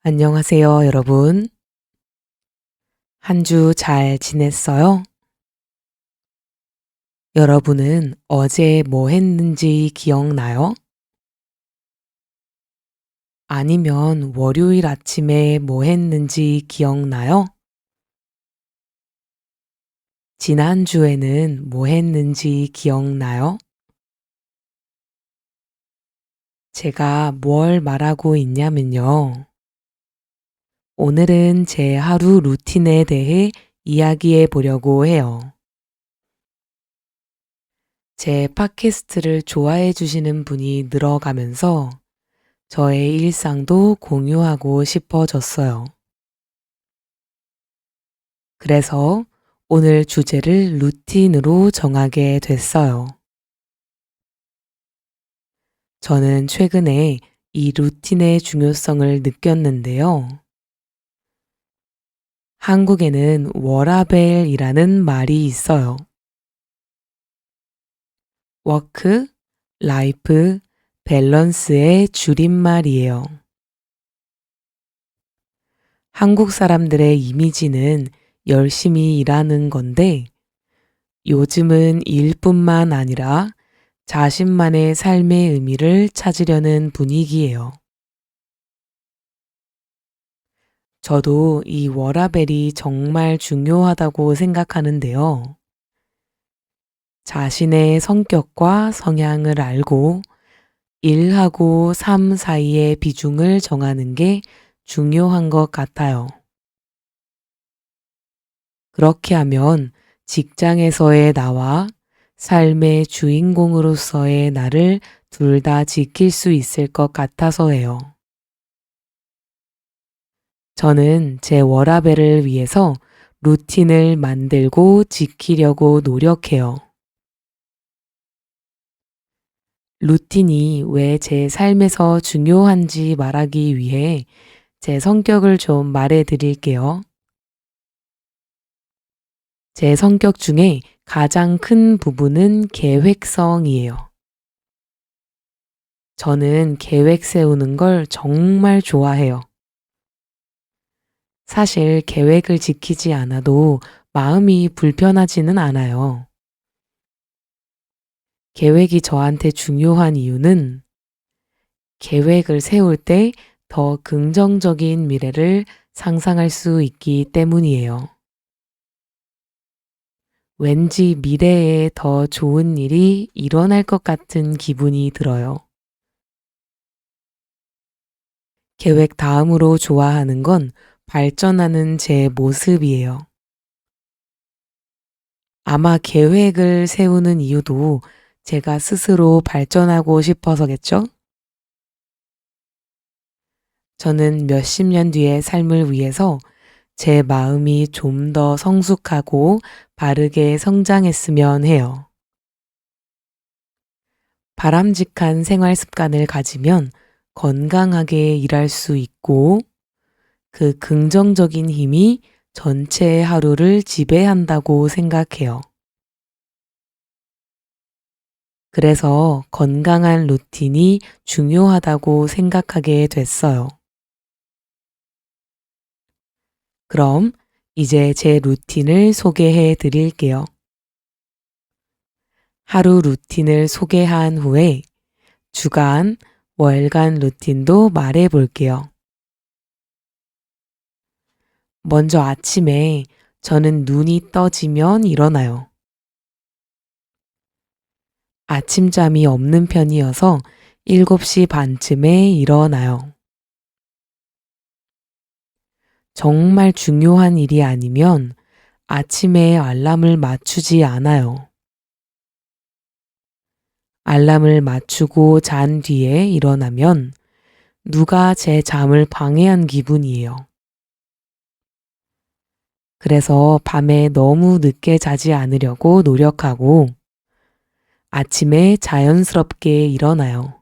안녕하세요, 여러분. 한 주 잘 지냈어요? 여러분은 어제 뭐 했는지 기억나요? 아니면 월요일 아침에 뭐 했는지 기억나요? 지난주에는 뭐 했는지 기억나요? 제가 뭘 말하고 있냐면요. 오늘은 제 하루 루틴에 대해 이야기해 보려고 해요. 제 팟캐스트를 좋아해 주시는 분이 늘어가면서 저의 일상도 공유하고 싶어졌어요. 그래서 오늘 주제를 루틴으로 정하게 됐어요. 저는 최근에 이 루틴의 중요성을 느꼈는데요. 한국에는 워라밸이라는 말이 있어요. 워크, 라이프, 밸런스의 줄임말이에요. 한국 사람들의 이미지는 열심히 일하는 건데 요즘은 일뿐만 아니라 자신만의 삶의 의미를 찾으려는 분위기예요. 저도 이 워라밸이 정말 중요하다고 생각하는데요. 자신의 성격과 성향을 알고 일하고 삶 사이의 비중을 정하는 게 중요한 것 같아요. 그렇게 하면 직장에서의 나와 삶의 주인공으로서의 나를 둘 다 지킬 수 있을 것 같아서예요. 저는 제 워라밸을 위해서 루틴을 만들고 지키려고 노력해요. 루틴이 왜 제 삶에서 중요한지 말하기 위해 제 성격을 좀 말해 드릴게요. 제 성격 중에 가장 큰 부분은 계획성이에요. 저는 계획 세우는 걸 정말 좋아해요. 사실 계획을 지키지 않아도 마음이 불편하지는 않아요. 계획이 저한테 중요한 이유는 계획을 세울 때 더 긍정적인 미래를 상상할 수 있기 때문이에요. 왠지 미래에 더 좋은 일이 일어날 것 같은 기분이 들어요. 계획 다음으로 좋아하는 건 발전하는 제 모습이에요. 아마 계획을 세우는 이유도 제가 스스로 발전하고 싶어서겠죠? 저는 몇십 년 뒤의 삶을 위해서 제 마음이 좀 더 성숙하고 바르게 성장했으면 해요. 바람직한 생활 습관을 가지면 건강하게 일할 수 있고 그 긍정적인 힘이 전체 하루를 지배한다고 생각해요. 그래서 건강한 루틴이 중요하다고 생각하게 됐어요. 그럼 이제 제 루틴을 소개해 드릴게요. 하루 루틴을 소개한 후에 주간, 월간 루틴도 말해 볼게요. 먼저 아침에 저는 눈이 떠지면 일어나요. 아침잠이 없는 편이어서 7시 반쯤에 일어나요. 정말 중요한 일이 아니면 아침에 알람을 맞추지 않아요. 알람을 맞추고 잔 뒤에 일어나면 누가 제 잠을 방해한 기분이에요. 그래서 밤에 너무 늦게 자지 않으려고 노력하고 아침에 자연스럽게 일어나요.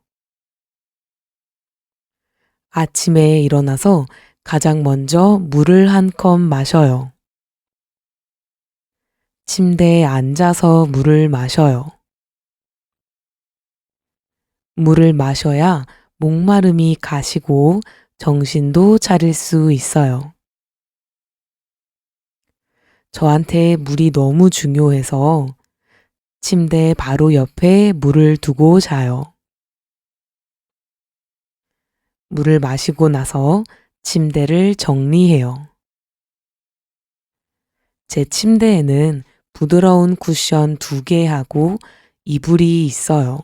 아침에 일어나서 가장 먼저 물을 한 컵 마셔요. 침대에 앉아서 물을 마셔요. 물을 마셔야 목마름이 가시고 정신도 차릴 수 있어요. 저한테 물이 너무 중요해서 침대 바로 옆에 물을 두고 자요. 물을 마시고 나서 침대를 정리해요. 제 침대에는 부드러운 쿠션 2개 하고 이불이 있어요.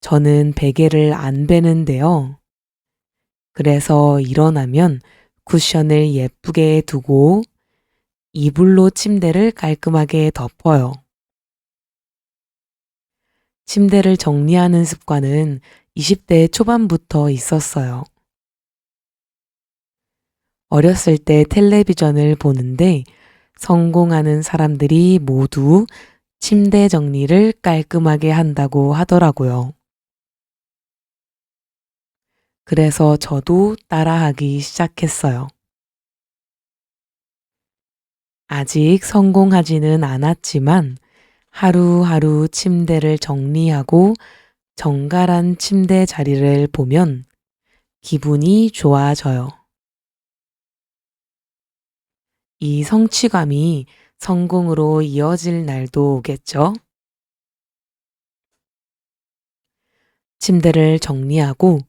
저는 베개를 안 베는데요. 그래서 일어나면 쿠션을 예쁘게 두고 이불로 침대를 깔끔하게 덮어요. 침대를 정리하는 습관은 20대 초반부터 있었어요. 어렸을 때 텔레비전을 보는데 성공하는 사람들이 모두 침대 정리를 깔끔하게 한다고 하더라고요. 그래서 저도 따라하기 시작했어요. 아직 성공하지는 않았지만 하루하루 침대를 정리하고 정갈한 침대 자리를 보면 기분이 좋아져요. 이 성취감이 성공으로 이어질 날도 오겠죠? 침대를 정리하고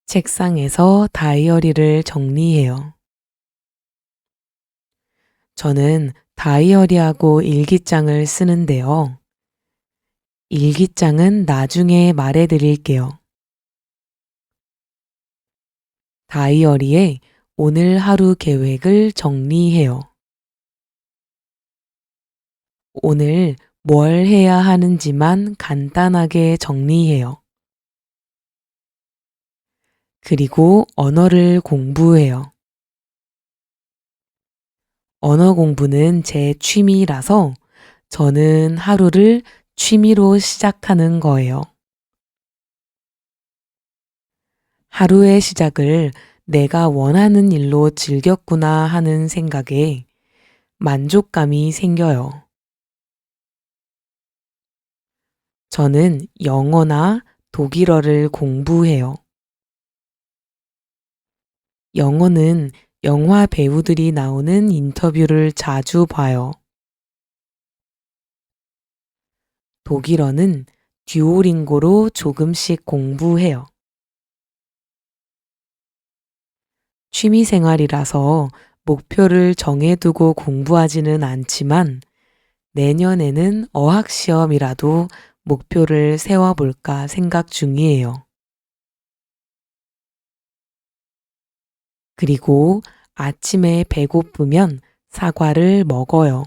책상에서 다이어리를 정리해요. 저는 다이어리하고 일기장을 쓰는데요. 일기장은 나중에 말해 드릴게요. 다이어리에 오늘 하루 계획을 정리해요. 오늘 뭘 해야 하는지만 간단하게 정리해요. 그리고 언어를 공부해요. 언어 공부는 제 취미라서 저는 하루를 취미로 시작하는 거예요. 하루의 시작을 내가 원하는 일로 즐겼구나 하는 생각에 만족감이 생겨요. 저는 영어나 독일어를 공부해요. 영어는 영화 배우들이 나오는 인터뷰를 자주 봐요. 독일어는 듀오링고로 조금씩 공부해요. 취미 생활이라서 목표를 정해두고 공부하지는 않지만 내년에는 어학 시험이라도 목표를 세워볼까 생각 중이에요. 그리고 아침에 배고프면 사과를 먹어요.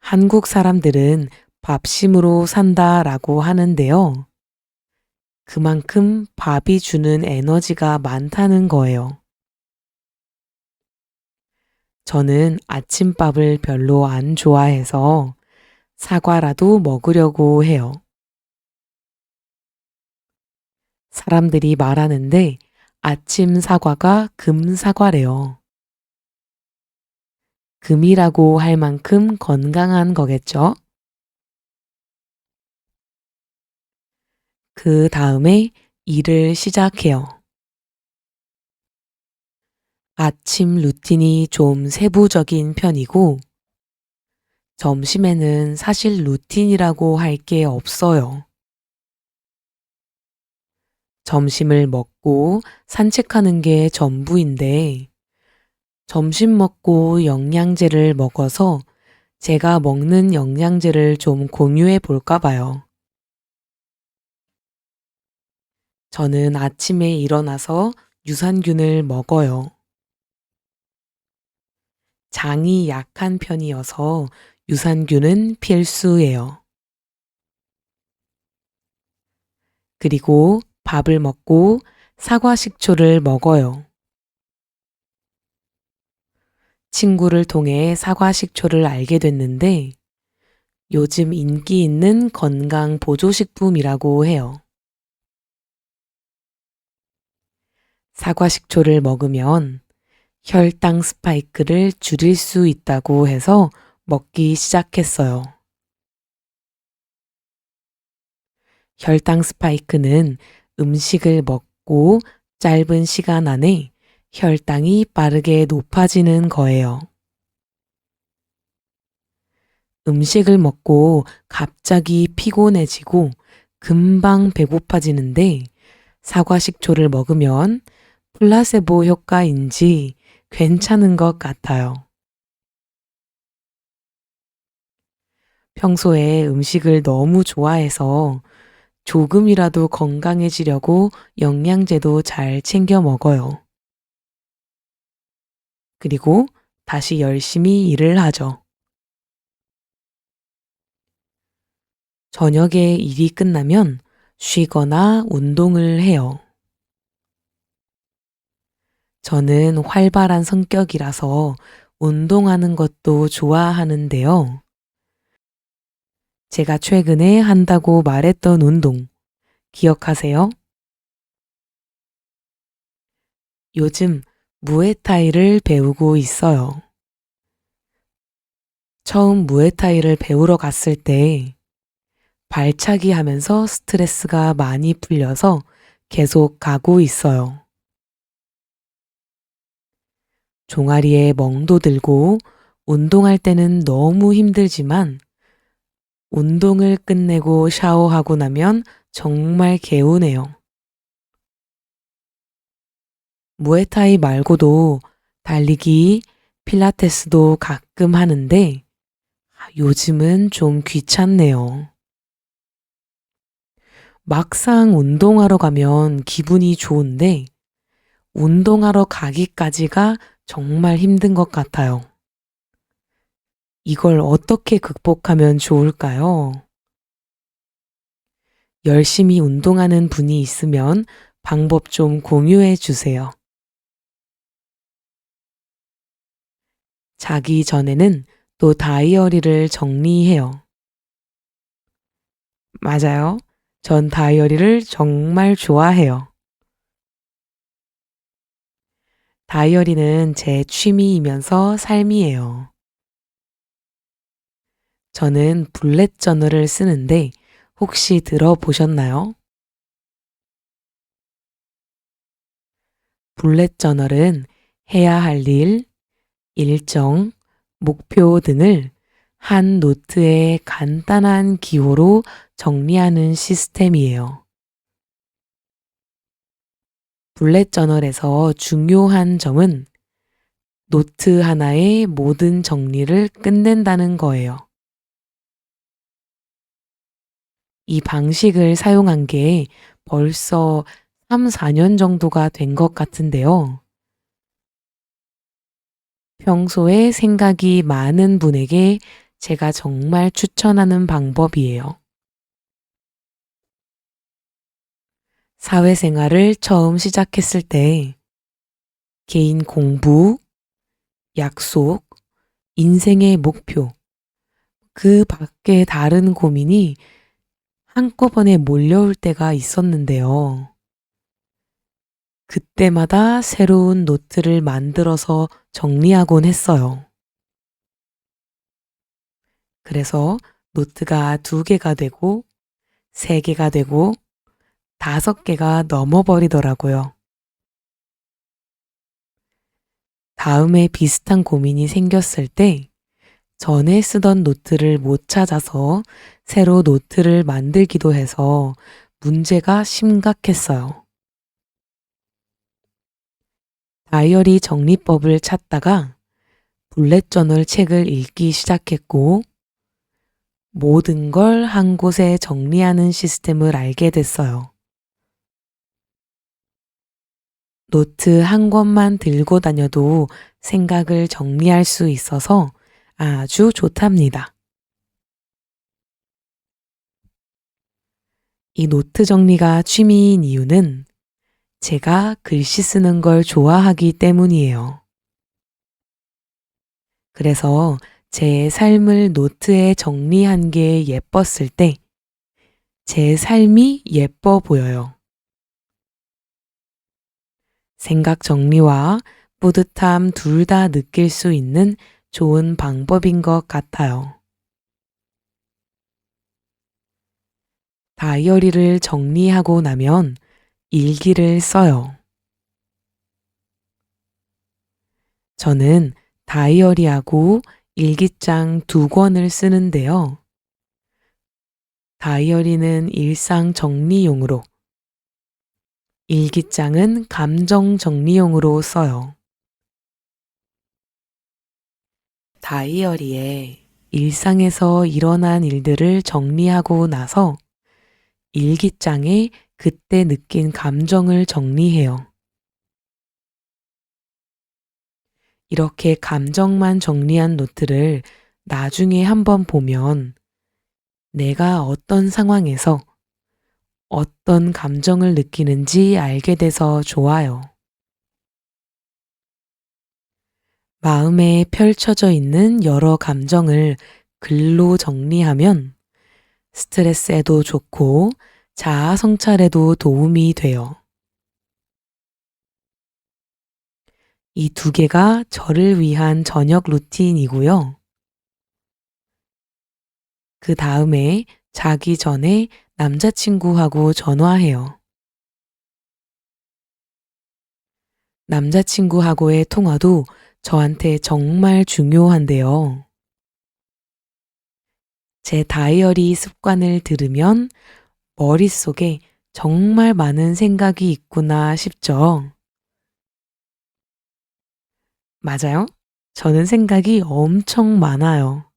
한국 사람들은 밥심으로 산다라고 하는데요. 그만큼 밥이 주는 에너지가 많다는 거예요. 저는 아침밥을 별로 안 좋아해서 사과라도 먹으려고 해요. 사람들이 말하는데 아침 사과가 금사과래요. 금이라고 할 만큼 건강한 거겠죠? 그 다음에 일을 시작해요. 아침 루틴이 좀 세부적인 편이고 점심에는 사실 루틴이라고 할 게 없어요. 점심을 먹고 산책하는 게 전부인데 점심 먹고 영양제를 먹어서 제가 먹는 영양제를 좀 공유해 볼까 봐요. 저는 아침에 일어나서 유산균을 먹어요. 장이 약한 편이어서 유산균은 필수예요. 그리고 밥을 먹고 사과 식초를 먹어요. 친구를 통해 사과 식초를 알게 됐는데 요즘 인기 있는 건강 보조식품이라고 해요. 사과 식초를 먹으면 혈당 스파이크를 줄일 수 있다고 해서 먹기 시작했어요. 혈당 스파이크는 음식을 먹고 짧은 시간 안에 혈당이 빠르게 높아지는 거예요. 음식을 먹고 갑자기 피곤해지고 금방 배고파지는데 사과 식초를 먹으면 플라세보 효과인지 괜찮은 것 같아요. 평소에 음식을 너무 좋아해서 조금이라도 건강해지려고 영양제도 잘 챙겨 먹어요. 그리고 다시 열심히 일을 하죠. 저녁에 일이 끝나면 쉬거나 운동을 해요. 저는 활발한 성격이라서 운동하는 것도 좋아하는데요. 제가 최근에 한다고 말했던 운동 기억하세요? 요즘 무에타이를 배우고 있어요. 처음 무에타이를 배우러 갔을 때 발차기 하면서 스트레스가 많이 풀려서 계속 가고 있어요. 종아리에 멍도 들고 운동할 때는 너무 힘들지만 운동을 끝내고 샤워하고 나면 정말 개운해요. 무에타이 말고도 달리기, 필라테스도 가끔 하는데 요즘은 좀 귀찮네요. 막상 운동하러 가면 기분이 좋은데 운동하러 가기까지가 정말 힘든 것 같아요. 이걸 어떻게 극복하면 좋을까요? 열심히 운동하는 분이 있으면 방법 좀 공유해 주세요. 자기 전에는 또 다이어리를 정리해요. 맞아요. 전 다이어리를 정말 좋아해요. 다이어리는 제 취미이면서 삶이에요. 저는 블렛 저널을 쓰는데 혹시 들어보셨나요? 블렛 저널은 해야 할 일, 일정, 목표 등을 한 노트에 간단한 기호로 정리하는 시스템이에요. 블렛 저널에서 중요한 점은 노트 하나에 모든 정리를 끝낸다는 거예요. 이 방식을 사용한 게 벌써 3, 4년 정도가 된 것 같은데요. 평소에 생각이 많은 분에게 제가 정말 추천하는 방법이에요. 사회생활을 처음 시작했을 때 개인 공부, 약속, 인생의 목표, 그 밖에 다른 고민이 한꺼번에 몰려올 때가 있었는데요. 그때마다 새로운 노트를 만들어서 정리하곤 했어요. 그래서 노트가 2개가 되고 3개가 되고 5개가 넘어버리더라고요. 다음에 비슷한 고민이 생겼을 때 전에 쓰던 노트를 못 찾아서 새로 노트를 만들기도 해서 문제가 심각했어요. 다이어리 정리법을 찾다가 블렛 저널 책을 읽기 시작했고 모든 걸 한 곳에 정리하는 시스템을 알게 됐어요. 노트 한 권만 들고 다녀도 생각을 정리할 수 있어서 아주 좋답니다. 이 노트 정리가 취미인 이유는 제가 글씨 쓰는 걸 좋아하기 때문이에요. 그래서 제 삶을 노트에 정리한 게 예뻤을 때 제 삶이 예뻐 보여요. 생각 정리와 뿌듯함 둘 다 느낄 수 있는 좋은 방법인 것 같아요. 다이어리를 정리하고 나면 일기를 써요. 저는 다이어리하고 일기장 두 권을 쓰는데요. 다이어리는 일상 정리용으로, 일기장은 감정 정리용으로 써요. 다이어리에 일상에서 일어난 일들을 정리하고 나서 일기장에 그때 느낀 감정을 정리해요. 이렇게 감정만 정리한 노트를 나중에 한번 보면 내가 어떤 상황에서 어떤 감정을 느끼는지 알게 돼서 좋아요. 마음에 펼쳐져 있는 여러 감정을 글로 정리하면 스트레스에도 좋고 자아 성찰에도 도움이 돼요. 이 두 개가 저를 위한 저녁 루틴이고요. 그 다음에 자기 전에 남자친구하고 전화해요. 남자친구하고의 통화도 저한테 정말 중요한데요. 제 다이어리 습관을 들으면 머릿속에 정말 많은 생각이 있구나 싶죠. 맞아요. 저는 생각이 엄청 많아요.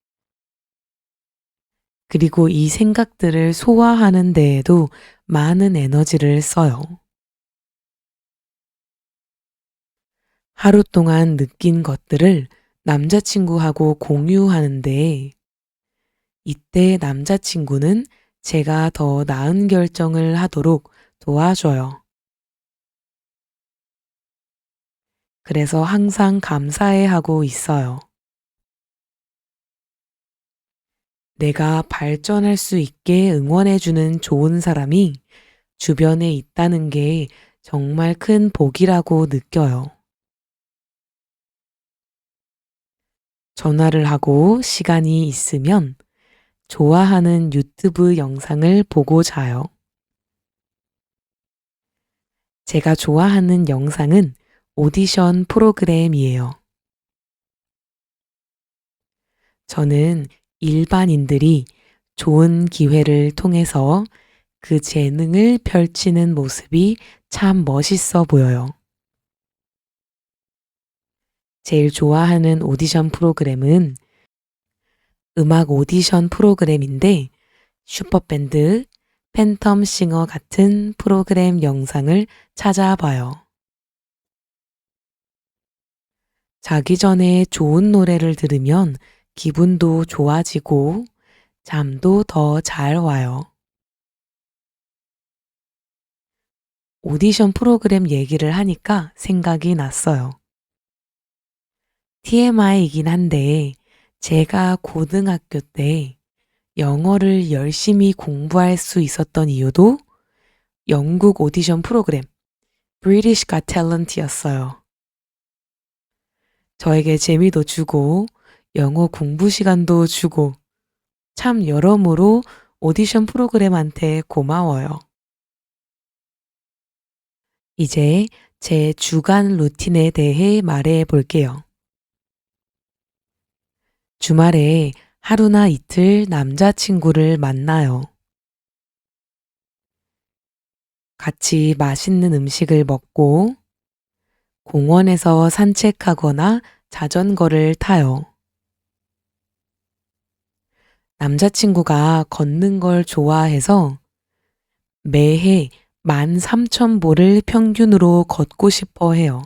그리고 이 생각들을 소화하는 데에도 많은 에너지를 써요. 하루 동안 느낀 것들을 남자친구하고 공유하는데 이때 남자친구는 제가 더 나은 결정을 하도록 도와줘요. 그래서 항상 감사해 하고 있어요. 내가 발전할 수 있게 응원해주는 좋은 사람이 주변에 있다는 게 정말 큰 복이라고 느껴요. 전화를 하고 시간이 있으면 좋아하는 유튜브 영상을 보고 자요. 제가 좋아하는 영상은 오디션 프로그램이에요. 저는 일반인들이 좋은 기회를 통해서 그 재능을 펼치는 모습이 참 멋있어 보여요. 제일 좋아하는 오디션 프로그램은 음악 오디션 프로그램인데 슈퍼밴드, 팬텀 싱어 같은 프로그램 영상을 찾아봐요. 자기 전에 좋은 노래를 들으면 기분도 좋아지고 잠도 더 잘 와요. 오디션 프로그램 얘기를 하니까 생각이 났어요. TMI이긴 한데 제가 고등학교 때 영어를 열심히 공부할 수 있었던 이유도 영국 오디션 프로그램 British Got Talent였어요. 저에게 재미도 주고 영어 공부 시간도 주고 참 여러모로 오디션 프로그램한테 고마워요. 이제 제 주간 루틴에 대해 말해 볼게요. 주말에 하루나 이틀 남자친구를 만나요. 같이 맛있는 음식을 먹고 공원에서 산책하거나 자전거를 타요. 남자친구가 걷는 걸 좋아해서 매해 13,000보를 평균으로 걷고 싶어 해요.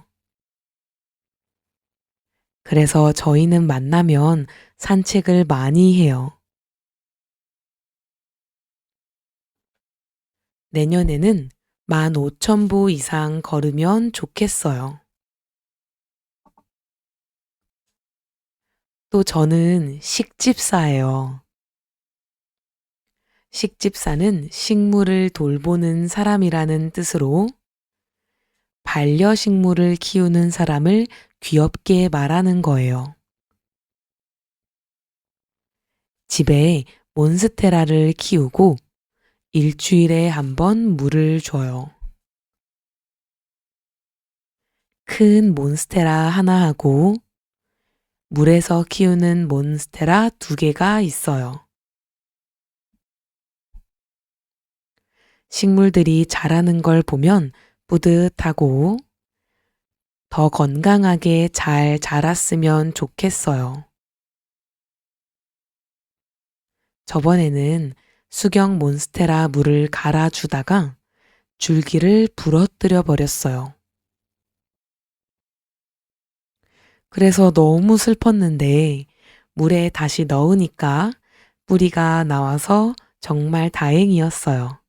그래서 저희는 만나면 산책을 많이 해요. 내년에는 15,000보 이상 걸으면 좋겠어요. 또 저는 식집사예요. 식집사는 식물을 돌보는 사람이라는 뜻으로 반려식물을 키우는 사람을 귀엽게 말하는 거예요. 집에 몬스테라를 키우고 일주일에 한 번 물을 줘요. 큰 몬스테라 하나 하고 물에서 키우는 몬스테라 2개가 있어요. 식물들이 자라는 걸 보면 뿌듯하고 더 건강하게 잘 자랐으면 좋겠어요. 저번에는 수경 몬스테라 물을 갈아주다가 줄기를 부러뜨려 버렸어요. 그래서 너무 슬펐는데 물에 다시 넣으니까 뿌리가 나와서 정말 다행이었어요.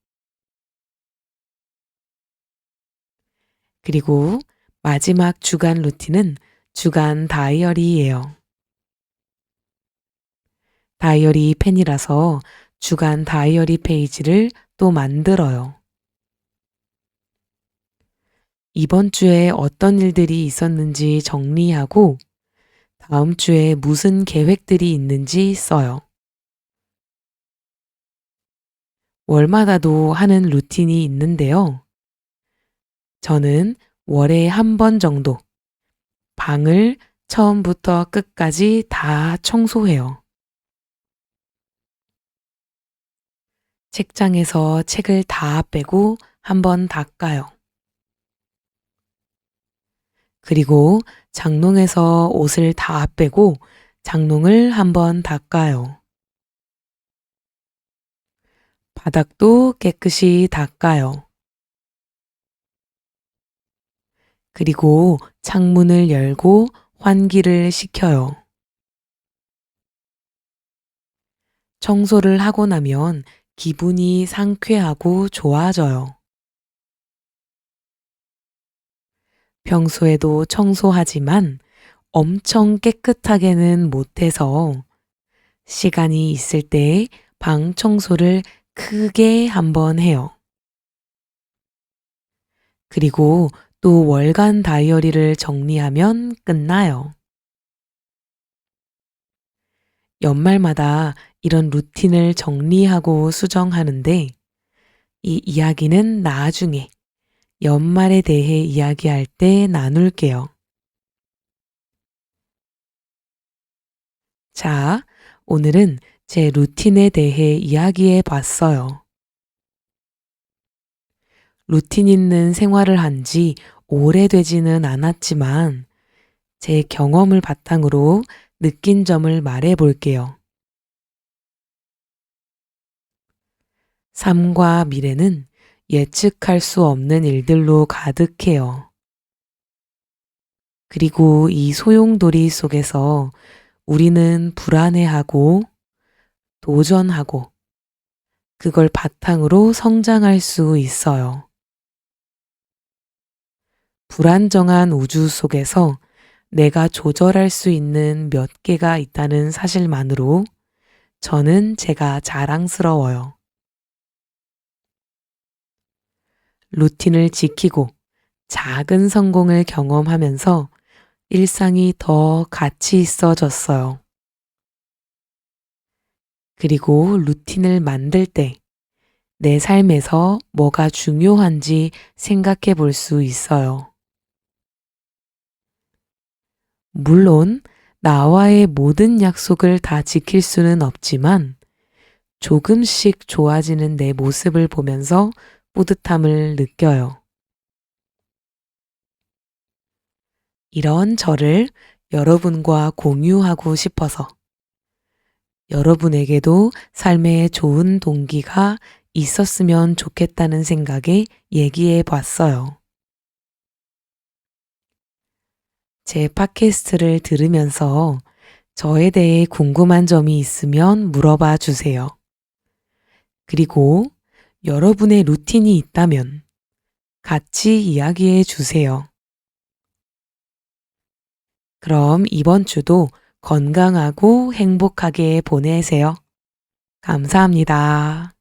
그리고 마지막 주간 루틴은 주간 다이어리예요. 다이어리 펜이라서 주간 다이어리 페이지를 또 만들어요. 이번 주에 어떤 일들이 있었는지 정리하고 다음 주에 무슨 계획들이 있는지 써요. 월마다도 하는 루틴이 있는데요. 저는 월에 한 번 정도 방을 처음부터 끝까지 다 청소해요. 책장에서 책을 다 빼고 한 번 닦아요. 그리고 장롱에서 옷을 다 빼고 장롱을 한 번 닦아요. 바닥도 깨끗이 닦아요. 그리고 창문을 열고 환기를 시켜요. 청소를 하고 나면 기분이 상쾌하고 좋아져요. 평소에도 청소하지만 엄청 깨끗하게는 못해서 시간이 있을 때 방 청소를 크게 한번 해요. 그리고 또 월간 다이어리를 정리하면 끝나요. 연말마다 이런 루틴을 정리하고 수정하는데 이 이야기는 나중에 연말에 대해 이야기할 때 나눌게요. 자, 오늘은 제 루틴에 대해 이야기해 봤어요. 루틴 있는 생활을 한 지 오래되지는 않았지만 제 경험을 바탕으로 느낀 점을 말해 볼게요. 삶과 미래는 예측할 수 없는 일들로 가득해요. 그리고 이 소용돌이 속에서 우리는 불안해하고 도전하고 그걸 바탕으로 성장할 수 있어요. 불안정한 우주 속에서 내가 조절할 수 있는 몇 개가 있다는 사실만으로 저는 제가 자랑스러워요. 루틴을 지키고 작은 성공을 경험하면서 일상이 더 가치 있어졌어요. 그리고 루틴을 만들 때 내 삶에서 뭐가 중요한지 생각해 볼 수 있어요. 물론 나와의 모든 약속을 다 지킬 수는 없지만 조금씩 좋아지는 내 모습을 보면서 뿌듯함을 느껴요. 이런 저를 여러분과 공유하고 싶어서 여러분에게도 삶에 좋은 동기가 있었으면 좋겠다는 생각에 얘기해 봤어요. 제 팟캐스트를 들으면서 저에 대해 궁금한 점이 있으면 물어봐 주세요. 그리고 여러분의 루틴이 있다면 같이 이야기해 주세요. 그럼 이번 주도 건강하고 행복하게 보내세요. 감사합니다.